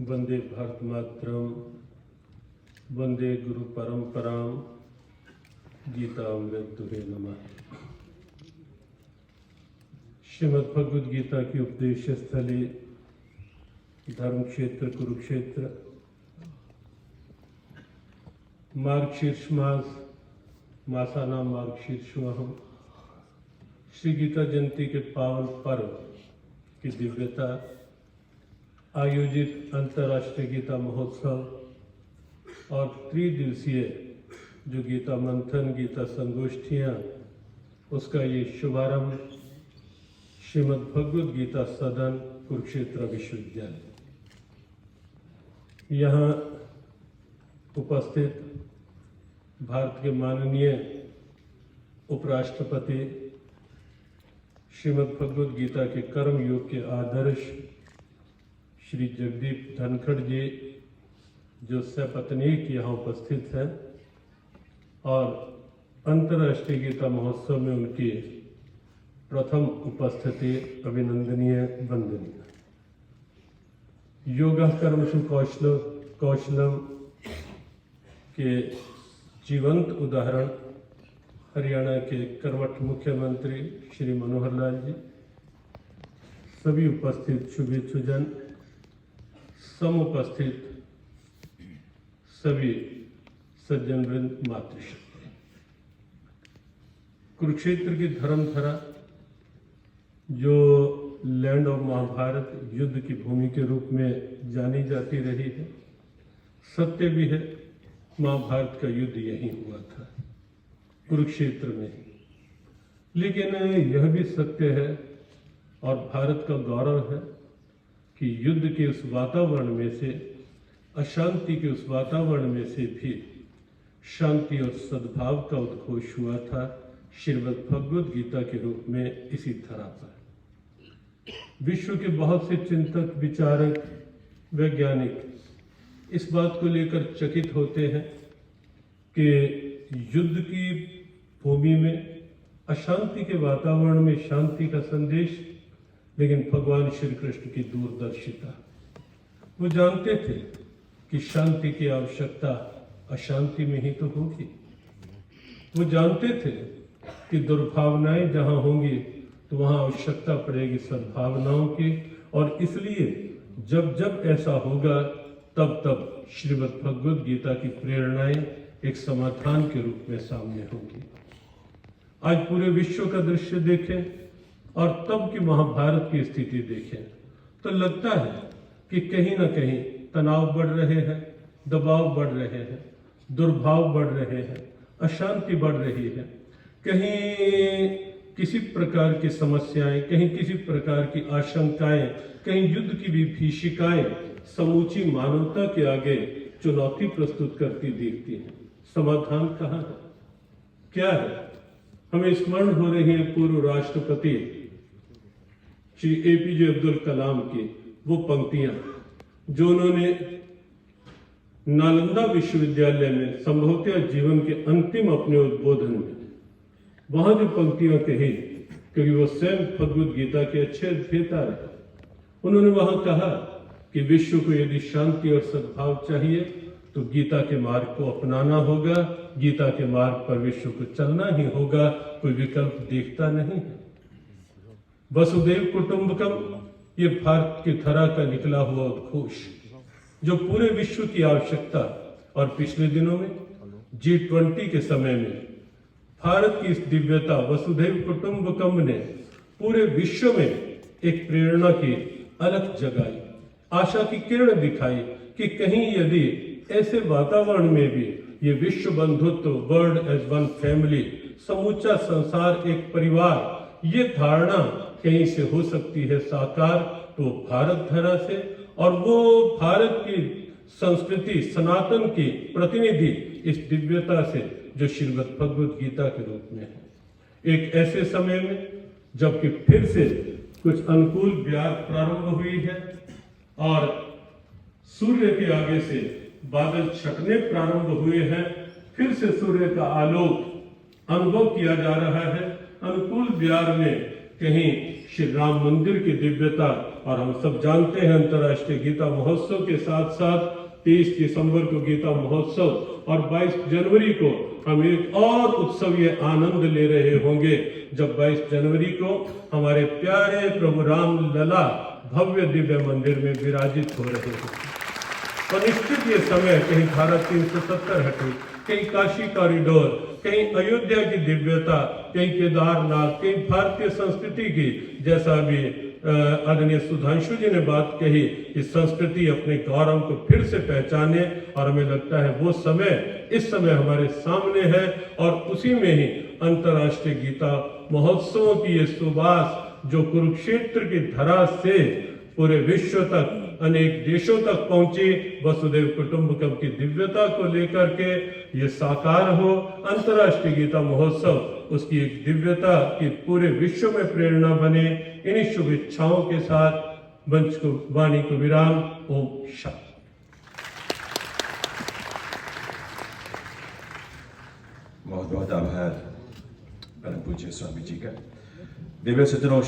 वंदे भारत मातरम, वंदे गुरु परंपराम, गीता अमृतुहे नमः। श्रीमद् भगवद गीता की उपदेश स्थली धर्म क्षेत्र कुरुक्षेत्र, मार्गशीर्ष मास, मासाना मार्गशीर्षोहम, श्री गीता जयंती के पावन पर्व की दिव्यता, आयोजित अंतर्राष्ट्रीय गीता महोत्सव और त्रिदिवसीय जो गीता मंथन, गीता संगोष्ठियाँ, उसका ये शुभारंभ श्रीमद् भगवद गीता सदन कुरुक्षेत्र विश्वविद्यालय। यहाँ उपस्थित भारत के माननीय उपराष्ट्रपति, श्रीमद् भगवद गीता के कर्म योग के आदर्श श्री जगदीप धनखड़ जी, जो सपत्नीक यहाँ उपस्थित हैं, और अंतर्राष्ट्रीय गीता महोत्सव में उनकी प्रथम उपस्थिति अभिनंदनीय, वंदनीय। योगा कर्मसु कौशलम के जीवंत उदाहरण हरियाणा के कर्मठ मुख्यमंत्री श्री मनोहर लाल जी, सभी उपस्थित शुभेच्छुजन, समुपस्थित सभी सज्जन वृंद, मातृशक्ति। कुरुक्षेत्र की धर्मधरा, जो लैंड ऑफ महाभारत, युद्ध की भूमि के रूप में जानी जाती रही है, सत्य भी है, महाभारत का युद्ध यहीं हुआ था, कुरुक्षेत्र में ही। लेकिन यह भी सत्य है और भारत का गौरव है कि युद्ध के उस वातावरण में से, अशांति के उस वातावरण में से भी शांति और सद्भाव का उद्घोष हुआ था श्रीमद् भगवद गीता के रूप में इसी धरा पर। विश्व के बहुत से चिंतक, विचारक, वैज्ञानिक इस बात को लेकर चकित होते हैं कि युद्ध की भूमि में, अशांति के वातावरण में शांति का संदेश, लेकिन भगवान श्री कृष्ण की दूरदर्शिता, वो जानते थे कि शांति की आवश्यकता अशांति में ही तो होगी। वो जानते थे कि दुर्भावनाएं जहां होंगी तो वहां आवश्यकता पड़ेगी सद्भावनाओं की, और इसलिए जब जब ऐसा होगा तब तब श्रीमद् भगवद गीता की प्रेरणाएं एक समाधान के रूप में सामने होंगी। आज पूरे विश्व का दृश्य देखें और तब की महाभारत की स्थिति देखें तो लगता है कि कहीं ना कहीं तनाव बढ़ रहे हैं, दबाव बढ़ रहे हैं, दुर्भाव बढ़ रहे हैं, अशांति बढ़ रही है, कहीं किसी प्रकार की समस्याएं, कहीं किसी प्रकार की आशंकाएं, कहीं युद्ध की विभीषिकाएं समूची मानवता के आगे चुनौती प्रस्तुत करती दिखती हैं। समाधान कहाँ है, क्या है? हमें स्मरण हो रही है पूर्व राष्ट्रपति श्री एपीजे अब्दुल कलाम की वो पंक्तियां जो उन्होंने नालंदा विश्वविद्यालय में संभवतः जीवन के अंतिम अपने उद्बोधन में वहां जो पंक्तियां कही, क्योंकि वो स्वयं भगवद गीता के अच्छे अध्येता रहे, उन्होंने वहां कहा कि विश्व को यदि शांति और सद्भाव चाहिए तो गीता के मार्ग को अपनाना होगा, गीता के मार्ग पर विश्व को चलना ही होगा, कोई विकल्प देखता नहीं है। वसुदेव कुटुंबकम, ये भारत की धरा का निकला हुआ उद्घोष जो पूरे विश्व की आवश्यकता, और पिछले दिनों में G20 के समय में भारत की इस दिव्यता वसुधैव कुटुंबकम ने पूरे विश्व में एक प्रेरणा की अलग जगाई, आशा की किरण दिखाई कि कहीं यदि ऐसे वातावरण में भी ये विश्व बंधुत्व, वर्ल्ड एज वन फैमिली, समूचा संसार एक परिवार, ये धारणा कहीं से हो सकती है साकार, तो भारत धरा से, और वो भारत की संस्कृति, सनातन की प्रतिनिधि इस दिव्यता से जो श्रीमद् भगवद गीता के रूप में है। एक ऐसे समय में जबकि फिर से कुछ अनुकूल ब्याह प्रारंभ हुई है और सूर्य के आगे से बादल छटने प्रारंभ हुए हैं, फिर से सूर्य का आलोक अनुभव किया जा रहा है। अनुकूल बिहार में कहीं श्री राम मंदिर की दिव्यता, और हम सब जानते हैं अंतर्राष्ट्रीय गीता महोत्सव के साथ साथ 23 दिसंबर को गीता महोत्सव और 22 जनवरी को हम एक और उत्सव ये आनंद ले रहे होंगे जब 22 जनवरी को हमारे प्यारे प्रभु राम लला भव्य दिव्य मंदिर में विराजित हो रहे हैं। और निश्चित ये समय कहीं धारा 370 हटे, कहीं काशी कॉरिडोर, कहीं अयोध्या की दिव्यता, कहीं केदारनाथ, कहीं भारतीय संस्कृति की, जैसा भी आदरणीय सुधांशु जी ने बात कही कि संस्कृति अपने गौरव को फिर से पहचाने, और हमें लगता है वो समय इस समय हमारे सामने है। और उसी में ही अंतर्राष्ट्रीय गीता महोत्सवों की ये सुबास जो कुरुक्षेत्र की धरा से पूरे विश्व तक, अनेक देशों तक पहुंची, वसुदेव कुटुंबकम की दिव्यता को लेकर के ये साकार हो। अंतर्राष्ट्रीय गीता महोत्सव उसकी एक दिव्यता की पूरे विश्व में प्रेरणा बने। इन्हीं शुभ इच्छाओं के साथ मंच को, वाणी को विराम। ओम शांति। बहुत बहुत आभार परम पूज्य स्वामी जी का। दिव्य सज्जनों,